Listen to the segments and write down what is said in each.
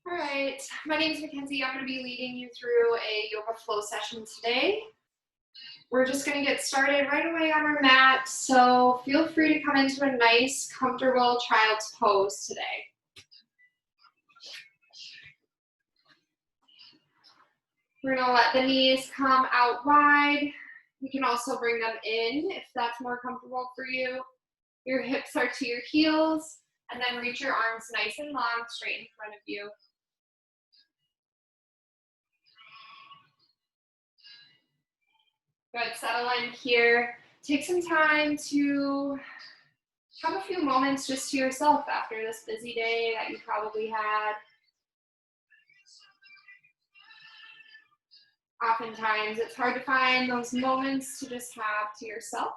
All right, my name is Mackenzie. I'm going to be leading you through a yoga flow session today. We're just going to get started right away on our mat, so feel free to come into a nice, comfortable child's pose today. We're going to let the knees come out wide. You can also bring them in if that's more comfortable for you. Your hips are to your heels, and then reach your arms nice and long, straight in front of you. Good, settle in here. Take some time to have a few moments just to yourself after this busy day that you probably had. Oftentimes, it's hard to find those moments to just have to yourself.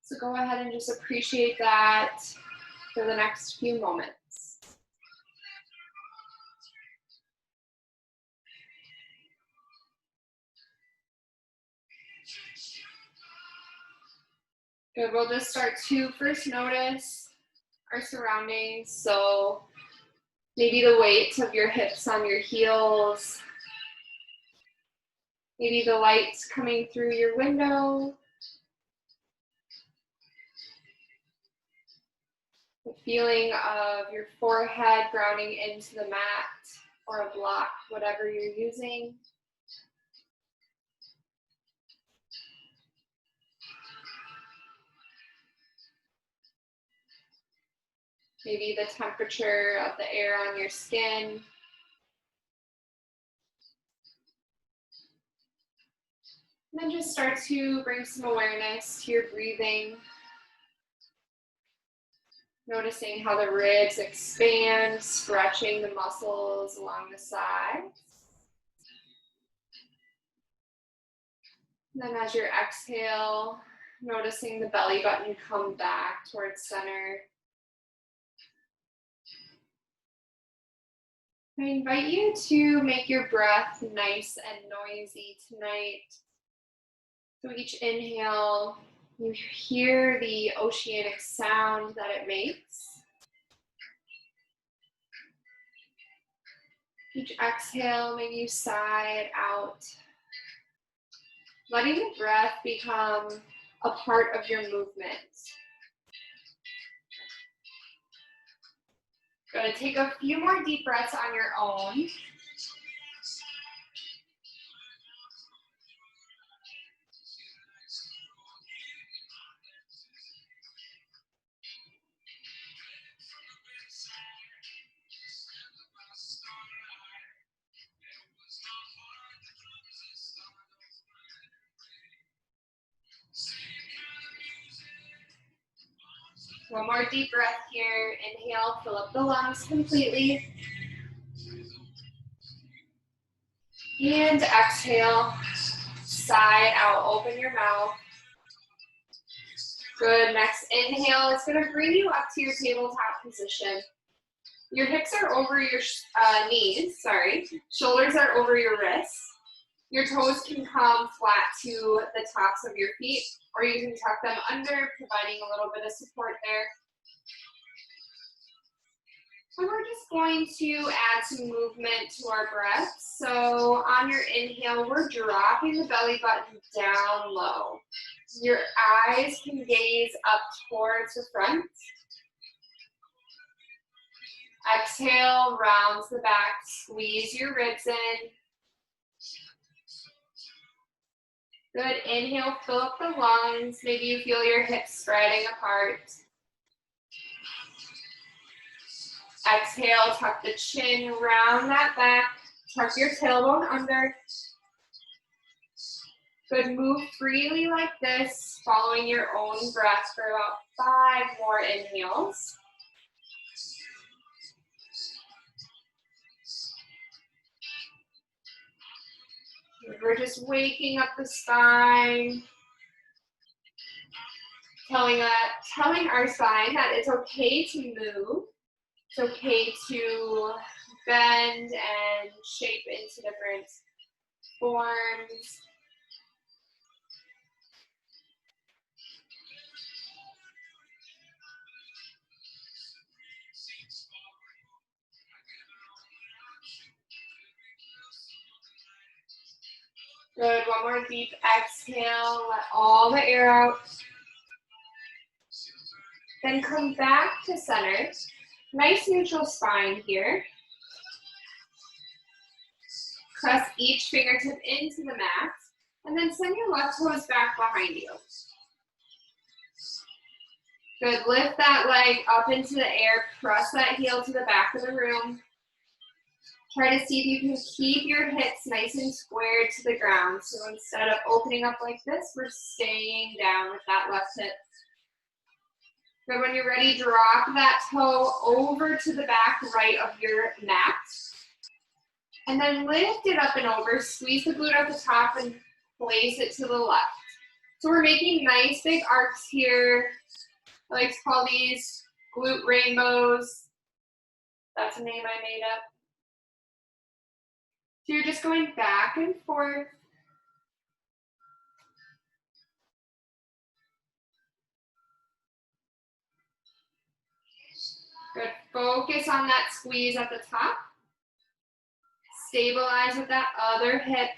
So go ahead and just appreciate that for the next few moments. Good, we'll just start to first notice our surroundings. So maybe the weight of your hips on your heels, maybe the light coming through your window, the feeling of your forehead grounding into the mat or a block, whatever you're using. Maybe the temperature of the air on your skin. And then just start to bring some awareness to your breathing. Noticing how the ribs expand, stretching the muscles along the sides. And then as you exhale, noticing the belly button come back towards center. I invite you to make your breath nice and noisy tonight. So each inhale, you hear the oceanic sound that it makes. Each exhale, maybe you sigh it out. Letting the breath become a part of your movement. Going to take a few more deep breaths on your own. One more deep breath here. Inhale, fill up the lungs completely. And exhale, sigh it out, open your mouth. Good, next inhale is going to bring you up to your tabletop position. Your hips are over your knees, shoulders are over your wrists. Your toes can come flat to the tops of your feet, or you can tuck them under, providing a little bit of support there. And we're just going to add some movement to our breath. So on your inhale, we're dropping the belly button down low. Your eyes can gaze up towards the front. Exhale, rounds the back, squeeze your ribs in. Good, inhale, fill up the lungs. Maybe you feel your hips spreading apart. Exhale, tuck the chin, round that back, tuck your tailbone under. Good, move freely like this, following your own breath for about 5 more inhales. We're just waking up the spine, telling our spine that it's okay to move. It's okay to bend and shape into different forms. Good, one more deep exhale, let all the air out. Then come back to center. Nice neutral spine here. Press each fingertip into the mat, and then send your left toes back behind you. Good, lift that leg up into the air, press that heel to the back of the room. Try to see if you can keep your hips nice and squared to the ground. So instead of opening up like this, we're staying down with that left hip. Good, when you're ready, drop that toe over to the back right of your mat. And then lift it up and over, squeeze the glute at the top and place it to the left. So we're making nice big arcs here. I like to call these glute rainbows. That's a name I made up. So you're just going back and forth. Good, focus on that squeeze at the top. Stabilize with that other hip.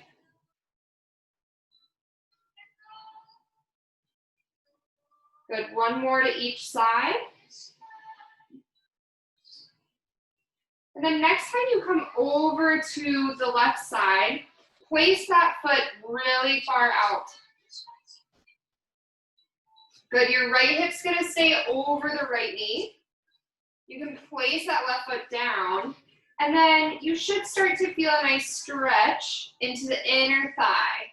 Good, one more to each side. And then next time you come over to the left side, place that foot really far out. Good, your right hip's gonna stay over the right knee. You can place that left foot down, and then you should start to feel a nice stretch into the inner thigh.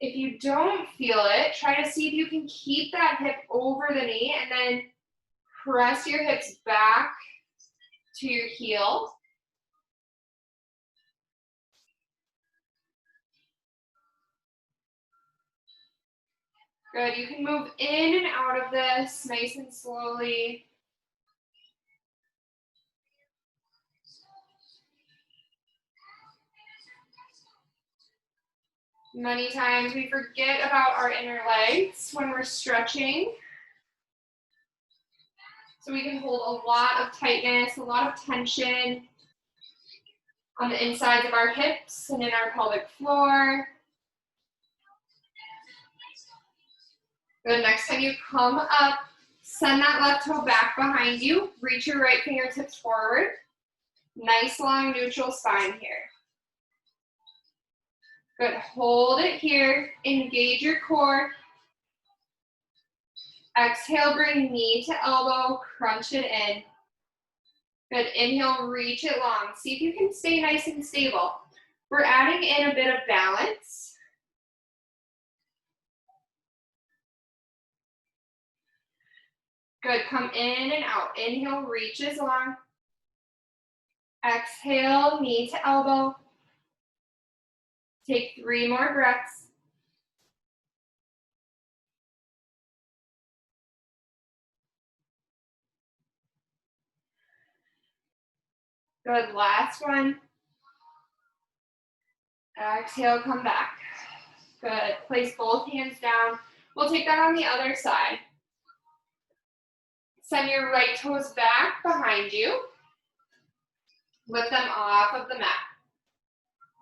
If you don't feel it, try to see if you can keep that hip over the knee and then press your hips back to your heel. Good, you can move in and out of this nice and slowly. Many times we forget about our inner legs when we're stretching. So we can hold a lot of tightness, a lot of tension on the insides of our hips and in our pelvic floor. Good, next time you come up, send that left toe back behind you, reach your right fingertips forward. Nice long neutral spine here. Good, hold it here, engage your core. Exhale, bring knee to elbow, crunch it in. Good, inhale, reach it long. See if you can stay nice and stable. We're adding in a bit of balance. Good, come in and out. Inhale, reaches long. Exhale, knee to elbow. Take 3 more breaths. Good, last one. Exhale, come back. Good, place both hands down. We'll take that on the other side. Send your right toes back behind you. Lift them off of the mat.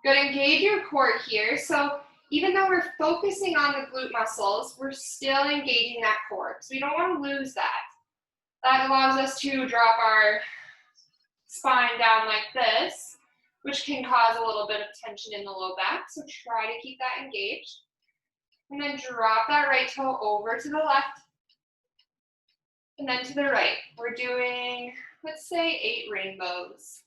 Good, engage your core here. So even though we're focusing on the glute muscles, we're still engaging that core. So we don't want to lose that. That allows us to drop our spine down like this, which can cause a little bit of tension in the low back. So try to keep that engaged. And then drop that right toe over to the left. And then to the right. We're doing, let's say, 8 rainbows.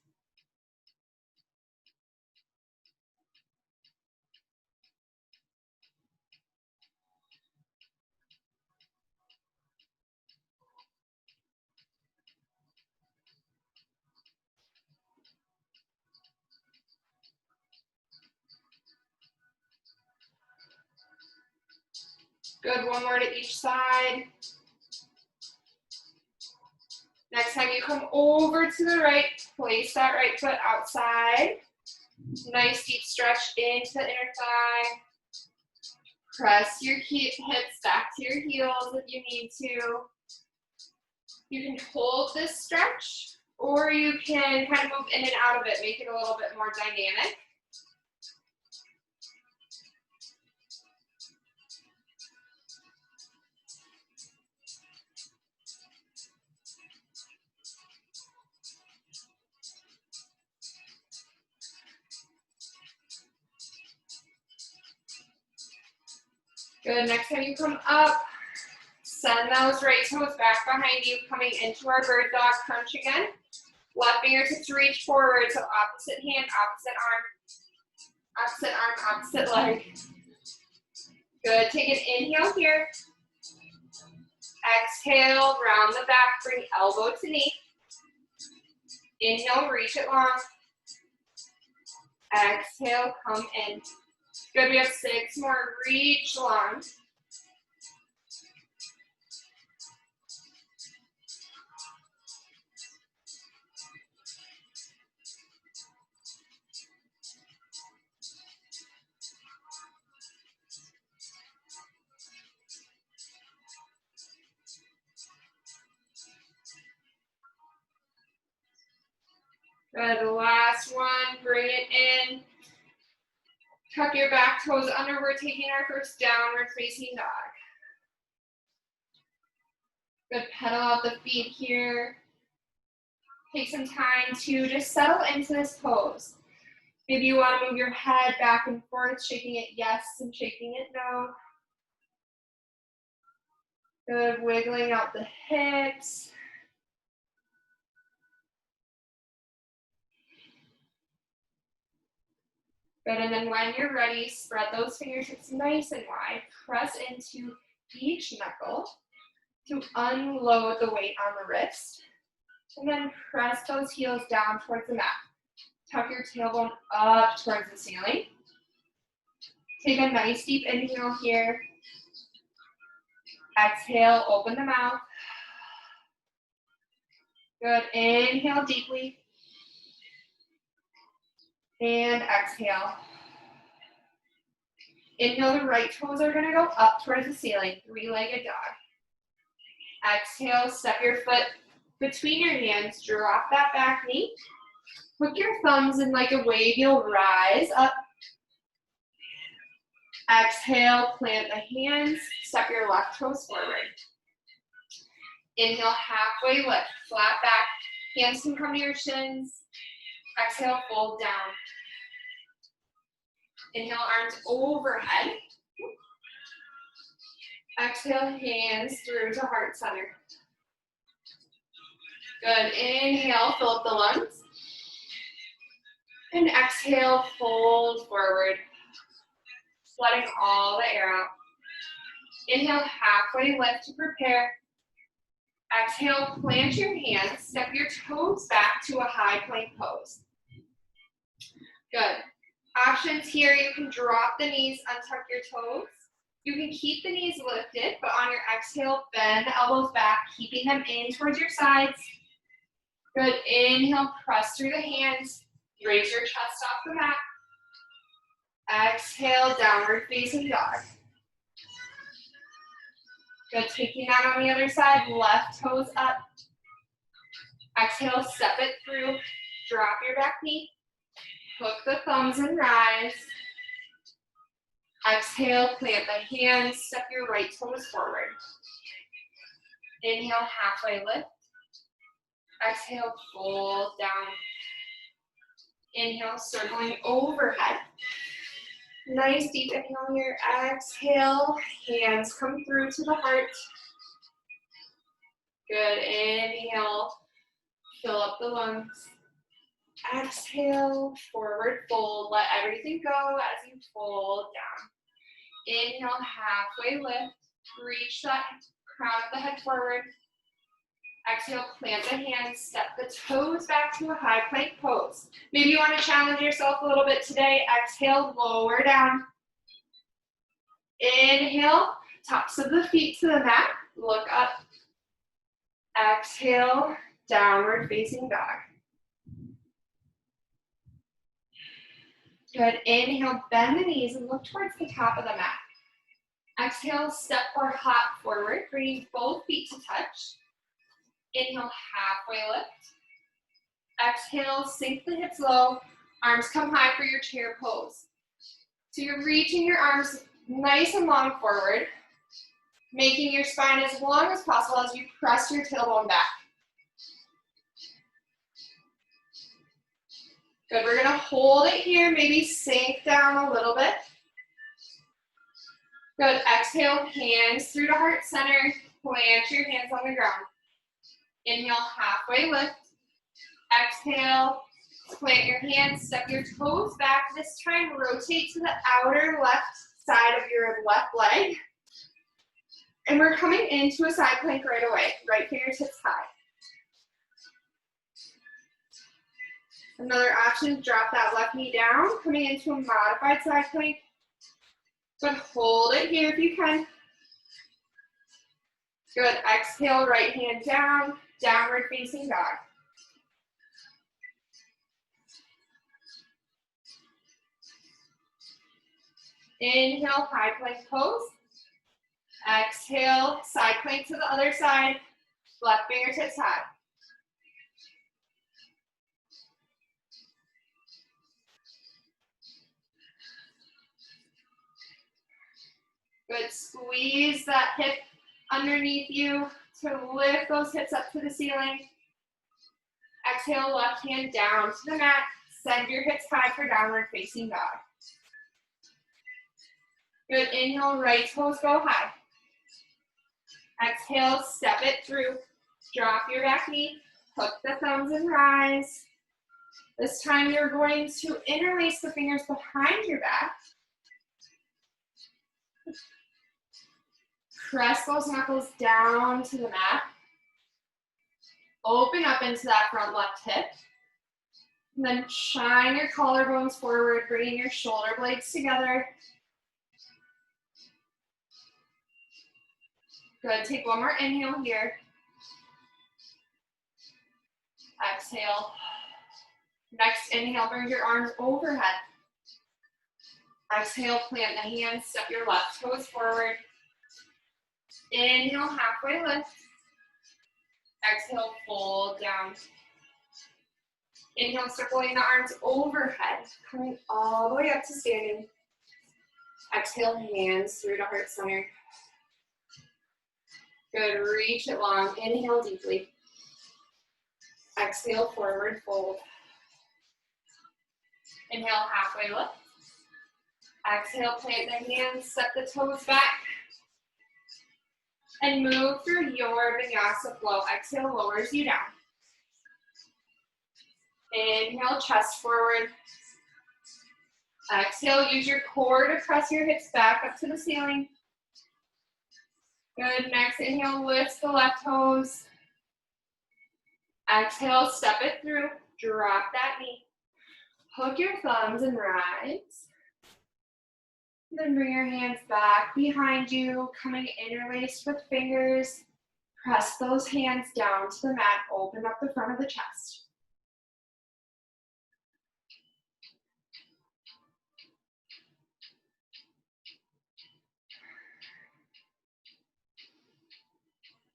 Good, one more to each side. Next time you come over to the right, place that right foot outside. Nice deep stretch into the inner thigh. Press your hips back to your heels if you need to. You can hold this stretch, or you can kind of move in and out of it, make it a little bit more dynamic. Good, next time you come up, send those right toes back behind you, coming into our bird dog crunch again. Left fingertips reach forward, so opposite hand, opposite arm, opposite leg. Good, take an inhale here. Exhale, round the back, bring elbow to knee. Inhale, reach it long. Exhale, come in. Good, we have 6 more, reach long. Good, the last one, bring it in. Tuck your back toes under. We're taking our first downward facing dog. Good, pedal out the feet here. Take some time to just settle into this pose. Maybe you want to move your head back and forth, shaking it yes and shaking it no. Good, wiggling out the hips. Good, and then when you're ready, spread those fingertips nice and wide. Press into each knuckle to unload the weight on the wrist. And then press those heels down towards the mat. Tuck your tailbone up towards the ceiling. Take a nice deep inhale here. Exhale, open the mouth. Good, inhale deeply. And exhale. Inhale, the right toes are gonna go up towards the ceiling, 3-legged dog. Exhale, step your foot between your hands, drop that back knee. Hook your thumbs in like a wave, you'll rise up. Exhale, plant the hands, step your left toes forward. Inhale, halfway lift, flat back. Hands can come to your shins. Exhale, fold down. Inhale, arms overhead. Exhale, hands through to heart center. Good, inhale, fill up the lungs. And exhale, fold forward. Letting all the air out. Inhale, halfway lift to prepare. Exhale, plant your hands, step your toes back to a high plank pose. Good. Options here, you can drop the knees, untuck your toes. You can keep the knees lifted, but on your exhale, bend the elbows back, keeping them in towards your sides. Good, inhale, press through the hands, raise your chest off the mat. Exhale, downward facing dog. Good, taking that on the other side, left toes up. Exhale, step it through, drop your back knee. Hook the thumbs and rise. Exhale, plant the hands, step your right toes forward. Inhale, halfway lift. Exhale, fold down. Inhale, circling overhead. Nice deep inhale here. Exhale, hands come through to the heart. Good, inhale, fill up the lungs. Exhale, forward fold. Let everything go as you fold down. Inhale, halfway lift. Reach that crown of the head forward. Exhale, plant the hands, step the toes back to a high plank pose. Maybe you want to challenge yourself a little bit today. Exhale, lower down. Inhale, tops of the feet to the mat. Look up. Exhale, downward facing dog. Good, inhale, bend the knees and look towards the top of the mat. Exhale, step or hop forward, bringing both feet to touch. Inhale, halfway lift. Exhale, sink the hips low. Arms come high for your chair pose. So you're reaching your arms nice and long forward, making your spine as long as possible as you press your tailbone back. Good, we're gonna hold it here, maybe sink down a little bit. Good. Exhale, hands through to heart center. Plant your hands on the ground. Inhale, halfway lift. Exhale, plant your hands, step your toes back. This time, rotate to the outer left side of your left leg. And we're coming into a side plank right away. Right fingertips high. Another option is drop that left knee down, coming into a modified side plank. But hold it here if you can. Good. Exhale, right hand down, downward facing dog. Inhale, high plank pose. Exhale, side plank to the other side. Left fingertips high. Good. Squeeze that hip underneath you to lift those hips up to the ceiling. Exhale, left hand down to the mat. Send your hips high for downward facing dog. Good. Inhale, right toes go high. Exhale, step it through. Drop your back knee. Hook the thumbs and rise. This time you're going to interlace the fingers behind your back. Press those knuckles down to the mat. Open up into that front left hip. And then shine your collarbones forward, bringing your shoulder blades together. Good. Take one more inhale here. Exhale. Next inhale, bring your arms overhead. Exhale, plant the hands, step your left toes forward. Inhale, halfway lift. Exhale, fold down. Inhale, circling the arms overhead, coming all the way up to standing. Exhale, hands through to heart center. Good, reach it long. Inhale deeply. Exhale, forward fold. Inhale, halfway lift. Exhale, plant the hands, step the toes back. And move through your vinyasa flow. Exhale, lowers you down. Inhale, chest forward. Exhale, use your core to press your hips back up to the ceiling. Good, next inhale, lift the left toes. Exhale, step it through, drop that knee. Hook your thumbs and rise. Then bring your hands back behind you, coming interlaced with fingers. Press those hands down to the mat, open up the front of the chest.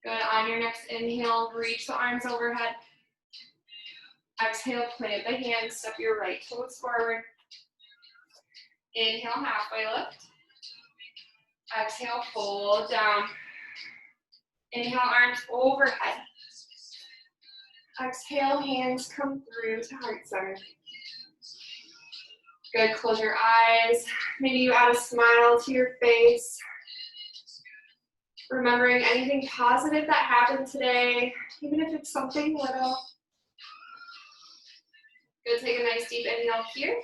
Good, on your next inhale, reach the arms overhead. Exhale, plant the hands, step your right toes forward. Inhale, halfway lift. Exhale, fold down. Inhale, arms overhead. Exhale, hands come through to heart center. Good, close your eyes. Maybe you add a smile to your face. Remembering anything positive that happened today, even if it's something little. Good, take a nice deep inhale here.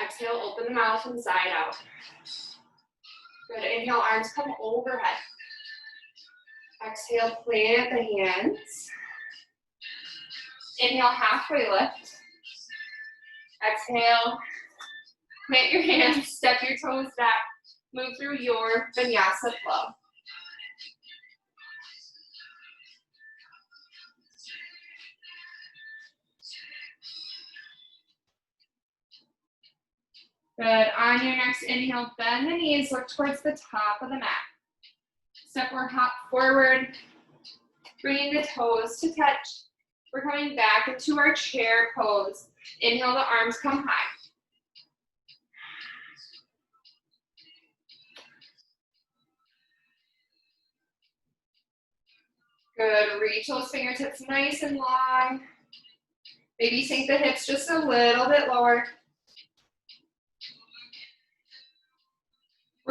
Exhale, open the mouth and side out. Good, inhale, arms come overhead. Exhale, plant the hands. Inhale, halfway lift. Exhale, plant your hands, step your toes back. Move through your vinyasa flow. Good. On your next inhale, bend the knees, look towards the top of the mat. Step or hop forward, bringing the toes to touch. We're coming back into our chair pose. Inhale, the arms come high. Good, reach those fingertips nice and long. Maybe sink the hips just a little bit lower.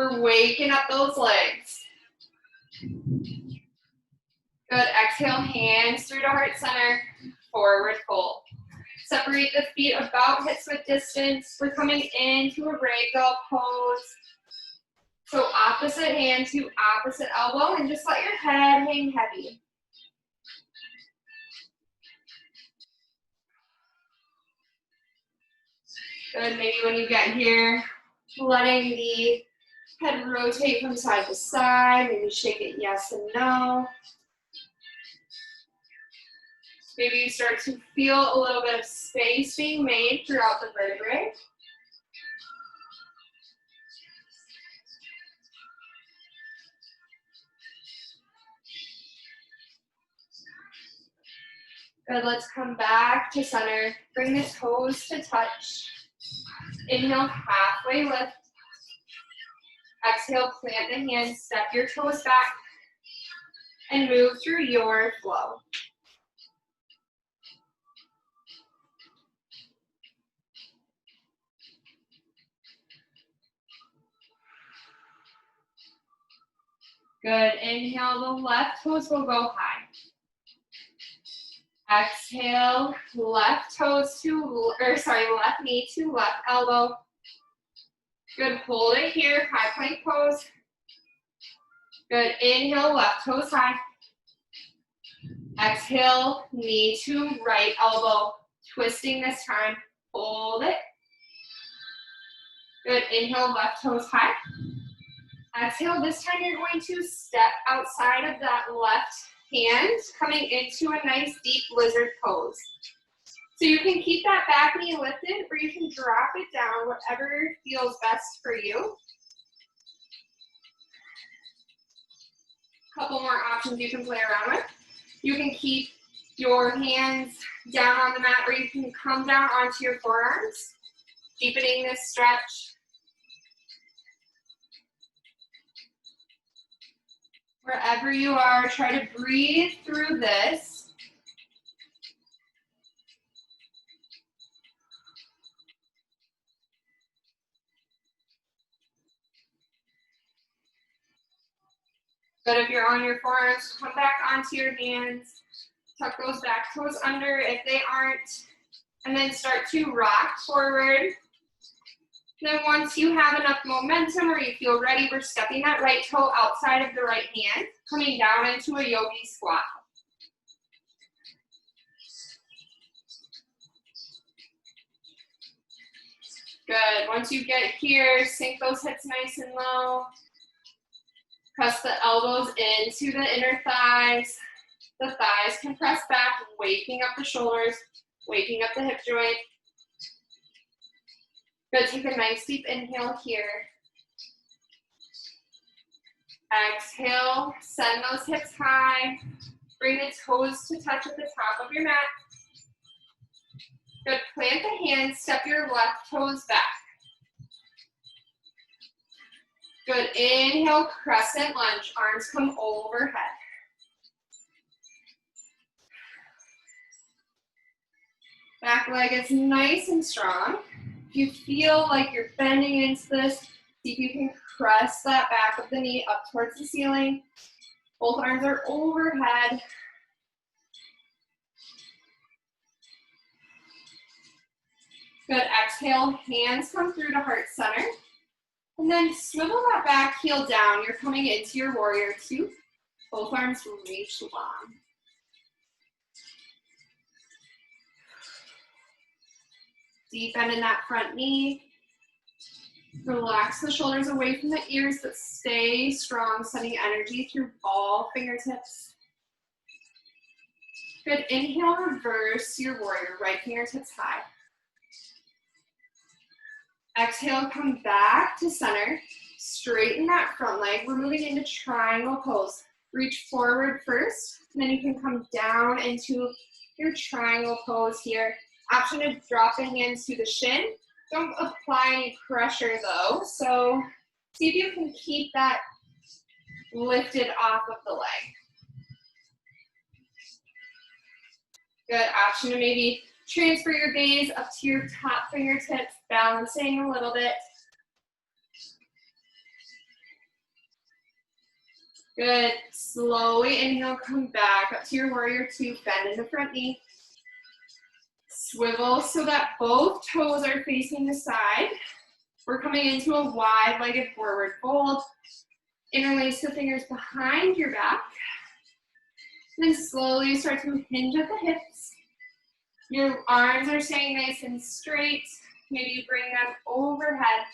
We're waking up those legs. Good, exhale, hands through to heart center, forward fold. Separate the feet about hips width distance. We're coming into a ragdoll pose. So opposite hand to opposite elbow, and just let your head hang heavy. Good, maybe when you get here, letting the head rotate from side to side, maybe shake it yes and no. Maybe you start to feel a little bit of space being made throughout the vertebrae. Good, let's come back to center. Bring the toes to touch. Inhale, halfway lift. Exhale, plant the hands, step your toes back, and move through your flow. Good, inhale, the left toes will go high. Exhale, left knee to left elbow. Good, hold it here, high plank pose. Good, inhale, left toes high. Exhale, knee to right elbow. Twisting this time, hold it. Good, inhale, left toes high. Exhale, this time you're going to step outside of that left hand, coming into a nice deep lizard pose. So you can keep that back knee lifted, or you can drop it down, whatever feels best for you. Couple more options you can play around with. You can keep your hands down on the mat, or you can come down onto your forearms, deepening this stretch. Wherever you are, try to breathe through this. But if you're on your forearms, come back onto your hands. Tuck those back toes under if they aren't. And then start to rock forward. Then once you have enough momentum or you feel ready, we're stepping that right toe outside of the right hand, coming down into a yogi squat. Good, once you get here, sink those hips nice and low. Press the elbows into the inner thighs. The thighs can press back, waking up the shoulders, waking up the hip joint. Good, take a nice deep inhale here. Exhale, send those hips high. Bring the toes to touch at the top of your mat. Good, plant the hands, step your left toes back. Good, inhale, crescent lunge, arms come overhead. Back leg is nice and strong. If you feel like you're bending into this, see if you can press that back of the knee up towards the ceiling. Both arms are overhead. Good, exhale, hands come through to heart center. And then swivel that back heel down. You're coming into your warrior two. Both arms reach long. Deep bend in that front knee. Relax the shoulders away from the ears, but stay strong, sending energy through all fingertips. Good, inhale, reverse your warrior, right fingertips high. Exhale, come back to center. Straighten that front leg. We're moving into triangle pose. Reach forward first, and then you can come down into your triangle pose here. Option to drop the hands to the shin. Don't apply any pressure though, so see if you can keep that lifted off of the leg. Good, option to maybe transfer your gaze up to your top fingertips, balancing a little bit. Good. Slowly inhale, come back up to your warrior two, bend in the front knee. Swivel so that both toes are facing the side. We're coming into a wide-legged forward fold. Interlace the fingers behind your back. Then slowly start to hinge at the hips. Your arms are staying nice and straight. Maybe you bring them overhead.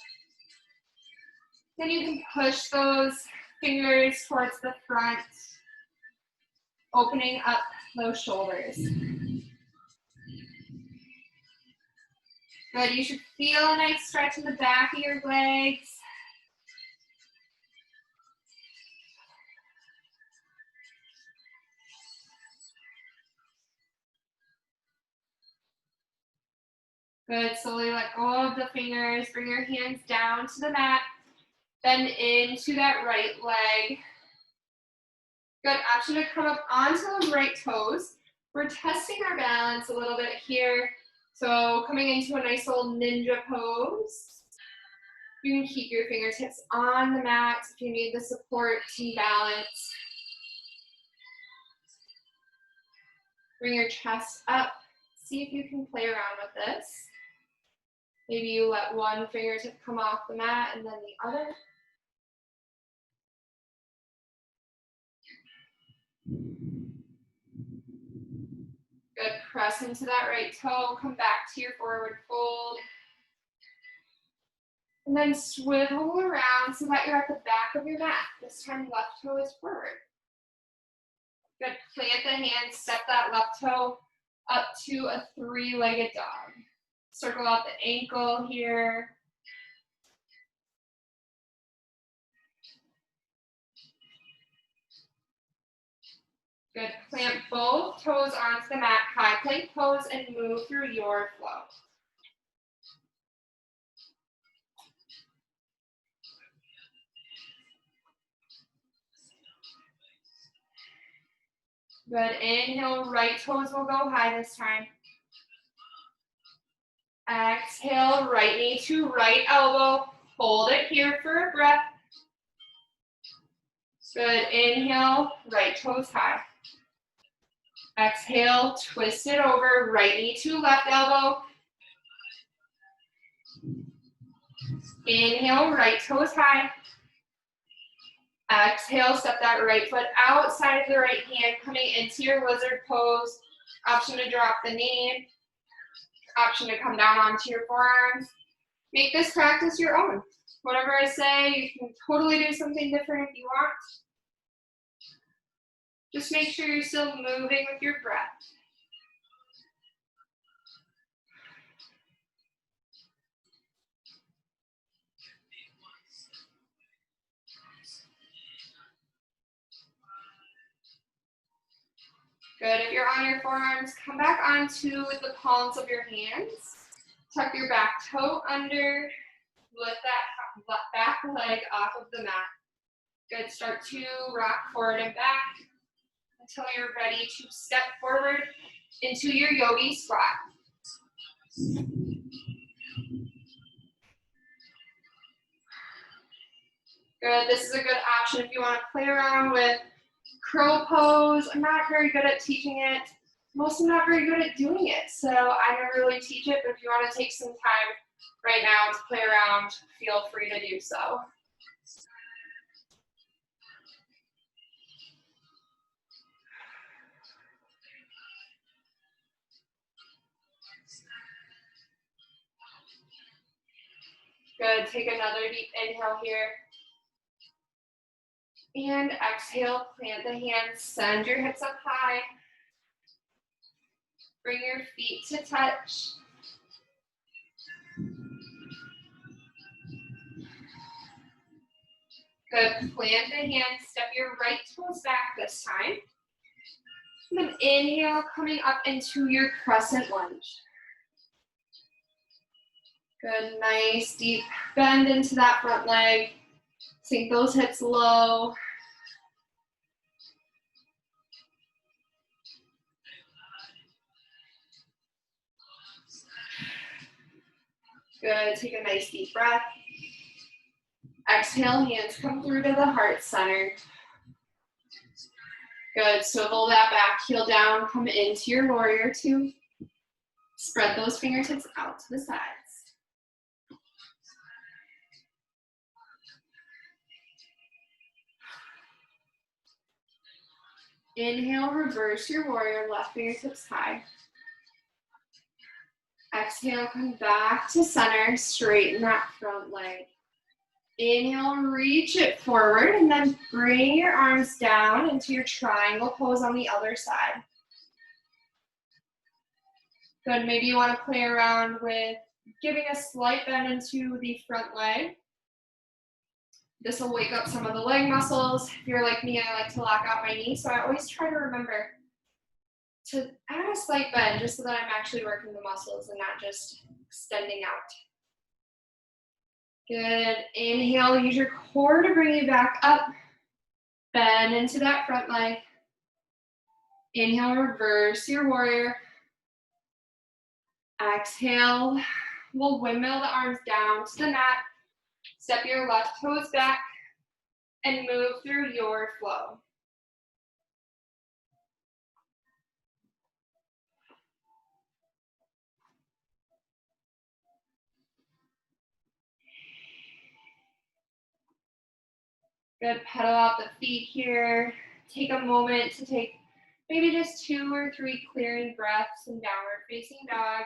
Then you can push those fingers towards the front, opening up those shoulders. Good, you should feel a nice stretch in the back of your legs. Good, slowly let go of the fingers, bring your hands down to the mat, bend into that right leg. Good, option to come up onto the right toes. We're testing our balance a little bit here. So coming into a nice old ninja pose. You can keep your fingertips on the mat if you need the support to balance. Bring your chest up. See if you can play around with this. Maybe you let one fingertip come off the mat and then the other. Good, press into that right toe, come back to your forward fold. And then swivel around so that you're at the back of your mat. This time left toe is forward. Good, plant the hands, step that left toe up to a three-legged dog. Circle out the ankle here. Good, plant both toes onto the mat, high plank pose, and move through your flow. Good, inhale, right toes will go high this time. Exhale, right knee to right elbow. Hold it here for a breath. Good, inhale, right toes high. Exhale, twist it over, right knee to left elbow. Inhale, right toes high. Exhale, step that right foot outside of the right hand, coming into your lizard pose. Option to drop the knee. Option to come down onto your forearms. Make this practice your own. Whatever I say, you can totally do something different if you want. Just make sure you're still moving with your breath. Good, if you're on your forearms, come back onto the palms of your hands. Tuck your back toe under, lift that back leg off of the mat. Good, start to rock forward and back until you're ready to step forward into your yogi squat. Good, this is a good option if you want to play around with crow pose. I'm not very good at teaching it. I'm also not very good at doing it, so I never really teach it, but if you want to take some time right now to play around, feel free to do so. Good, take another deep inhale here. And exhale, plant the hands, send your hips up high. Bring your feet to touch. Good, plant the hands, step your right toes back this time. And then inhale, coming up into your crescent lunge. Good, nice deep bend into that front leg. Sink those hips low. Good, take a nice deep breath. Exhale, hands come through to the heart center. Good, swivel that back heel down, come into your warrior two. Spread those fingertips out to the sides. Inhale, reverse your warrior, left fingertips high. Exhale, come back to center, straighten that front leg. Inhale, reach it forward, and then bring your arms down into your triangle pose on the other side. Good, maybe you want to play around with giving a slight bend into the front leg. This will wake up some of the leg muscles. If you're like me, I like to lock out my knee, so I always try to remember to add a slight bend just so that I'm actually working the muscles and not just extending out. Good, inhale, use your core to bring you back up. Bend into that front leg. Inhale, reverse your warrior. Exhale, we'll windmill the arms down to the mat. Step your left toes back and move through your flow. Good, pedal out the feet here. Take a moment to take maybe just 2 or 3 clearing breaths in downward facing dog.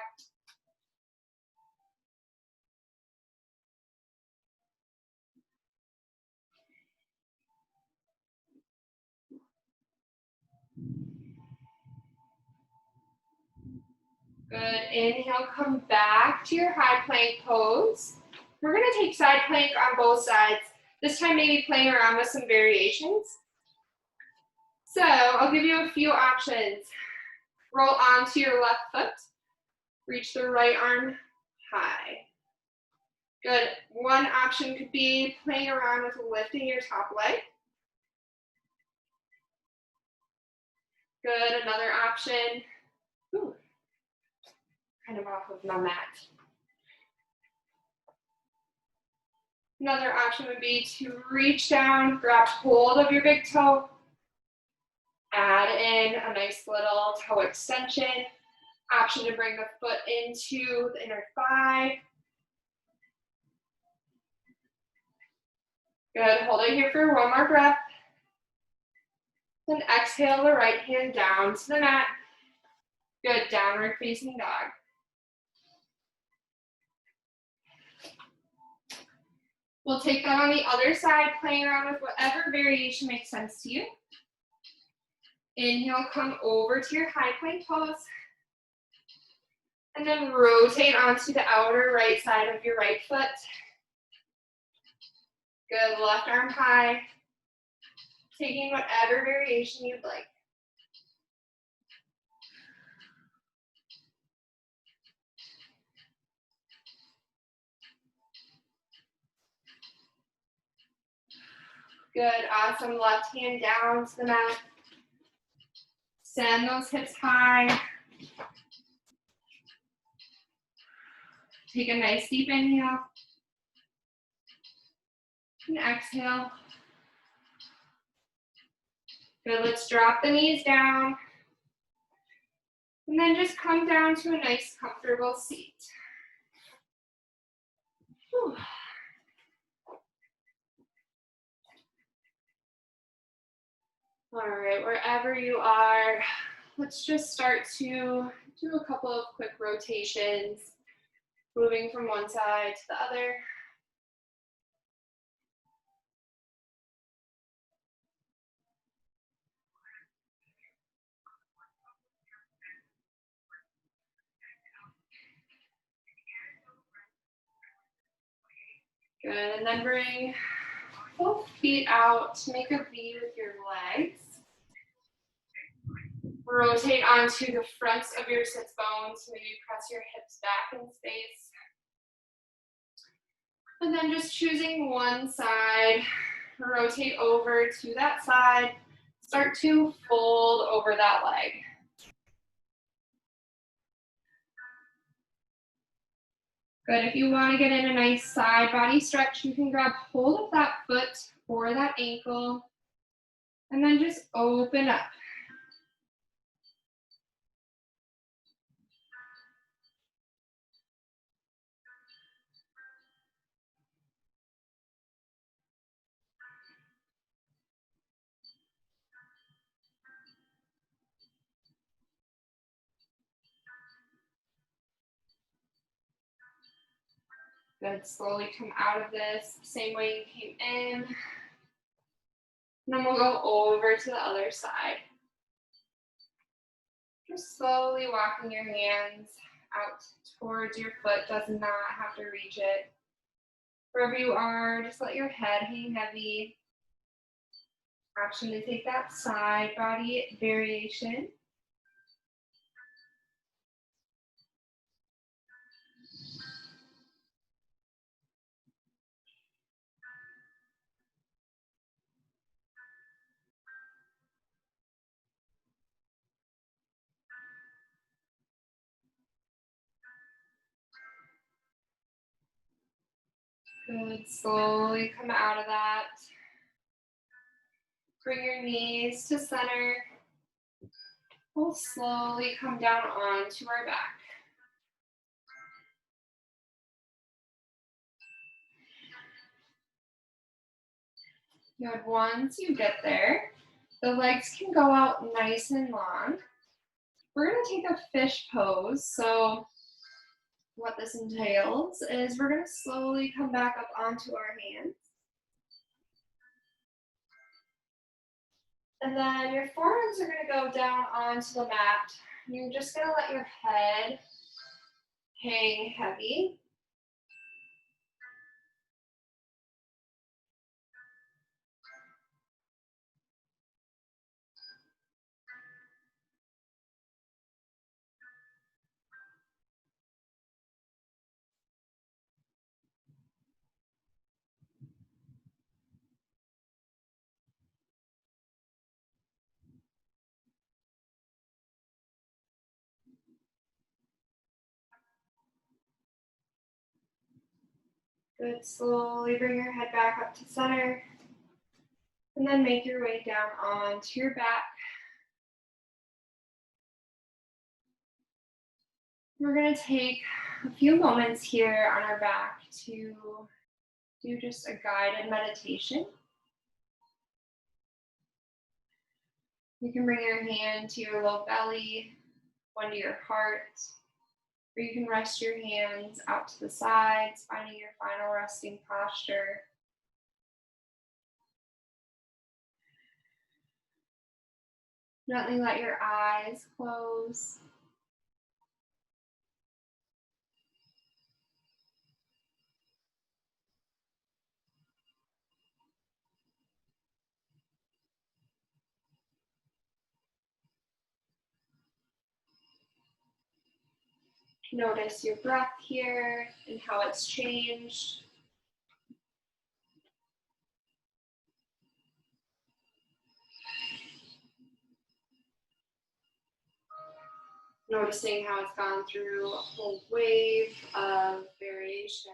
Good, inhale, come back to your high plank pose. We're gonna take side plank on both sides. This time maybe playing around with some variations. So I'll give you a few options. Roll onto your left foot. Reach the right arm high. Good. One option could be playing around with lifting your top leg. Good. Another option. Ooh, kind of off of my mat. Another option would be to reach down, grab hold of your big toe, add in a nice little toe extension. Option to bring the foot into the inner thigh. Good, hold it here for one more breath. Then exhale the right hand down to the mat. Good, downward facing dog. We'll take that on the other side, playing around with whatever variation makes sense to you. Inhale, come over to your high plank pose. And then rotate onto the outer right side of your right foot. Good, left arm high. Taking whatever variation you'd like. Good, awesome. Left hand down to the mat. Send those hips high. Take a nice deep inhale. And exhale. Good, let's drop the knees down. And then just come down to a nice comfortable seat. Whew. All right, wherever you are, let's just start to do a couple of quick rotations, moving from one side to the other. Good, and then bring both feet out, make a V with your legs. Rotate onto the fronts of your sits bones, maybe press your hips back in space. And then just choosing one side, rotate over to that side, start to fold over that leg. Good, if you want to get in a nice side body stretch, you can grab hold of that foot or that ankle, and then just open up. Good. Slowly come out of this same way you came in. And then we'll go over to the other side. Just slowly walking your hands out towards your foot. Does not have to reach it. Wherever you are, just let your head hang heavy. Option to take that side body variation. Good. Slowly come out of that. Bring your knees to center. We'll slowly come down onto our back. Good. Once you get there, the legs can go out nice and long. We're going to take a fish pose. So what this entails is we're going to slowly come back up onto our hands. And then your forearms are going to go down onto the mat. You're just going to let your head hang heavy. Good. Slowly bring your head back up to center. And then make your way down onto your back. We're going to take a few moments here on our back to do just a guided meditation. You can bring your hand to your low belly, one to your heart, or you can rest your hands out to the sides, finding your final resting posture. Gently let your eyes close. Notice your breath here and how it's changed. Noticing how it's gone through a whole wave of variation.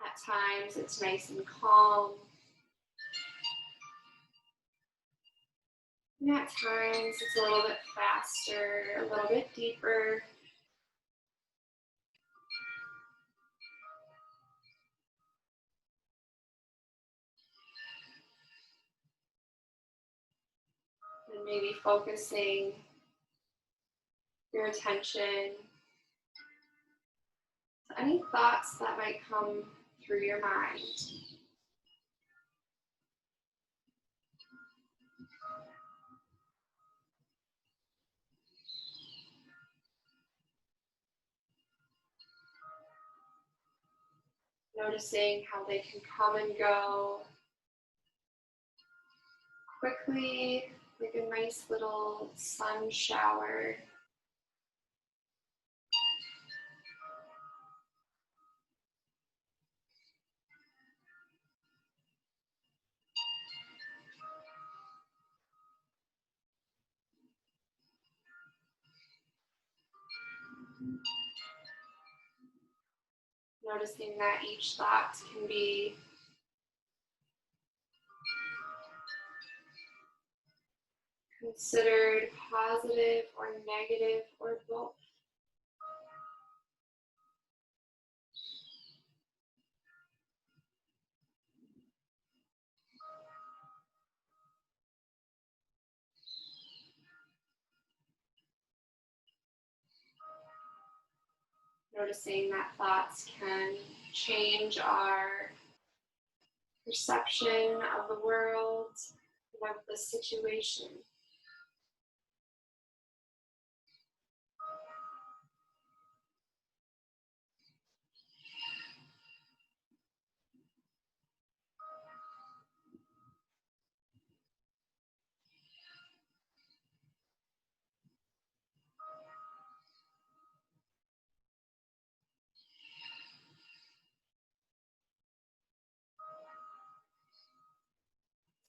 At times it's nice and calm. And at times it's a little bit faster, a little bit deeper. And maybe focusing your attention to any thoughts that might come through your mind. Noticing how they can come and go quickly, like a nice little sun shower. Noticing that each thought can be considered positive or negative or both. Noticing that thoughts can change our perception of the world and of the situation.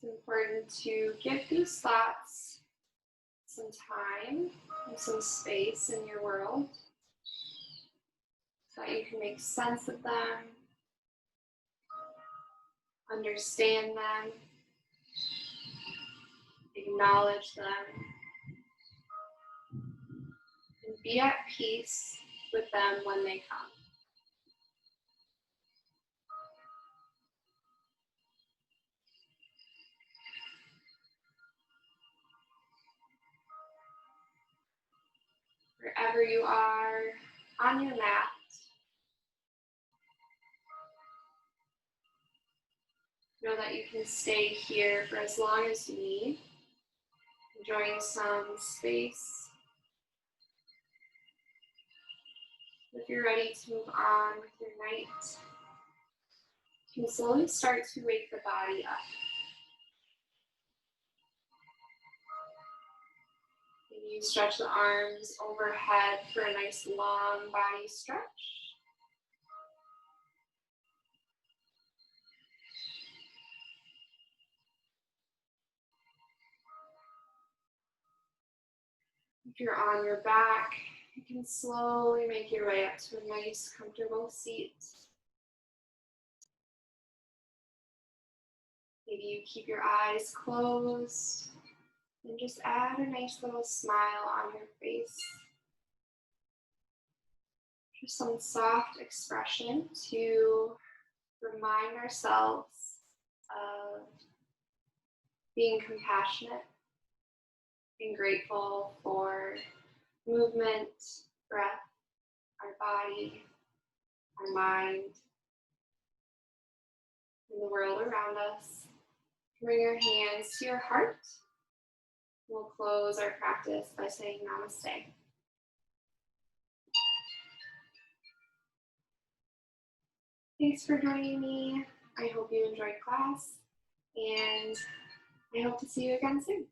It's important to give these thoughts some time and some space in your world so that you can make sense of them, understand them, acknowledge them, and be at peace with them when they come. Wherever you are on your mat, know that you can stay here for as long as you need, enjoying some space. If you're ready to move on with your night, you can slowly start to wake the body up. Maybe you stretch the arms overhead for a nice long body stretch. If you're on your back, you can slowly make your way up to a nice, comfortable seat. Maybe you keep your eyes closed and just add a nice little smile on your face. Just some soft expression to remind ourselves of being compassionate, being grateful for movement, breath, our body, our mind, and the world around us. Bring your hands to your heart. We'll close our practice by saying namaste. Thanks for joining me. I hope you enjoyed class, and I hope to see you again soon.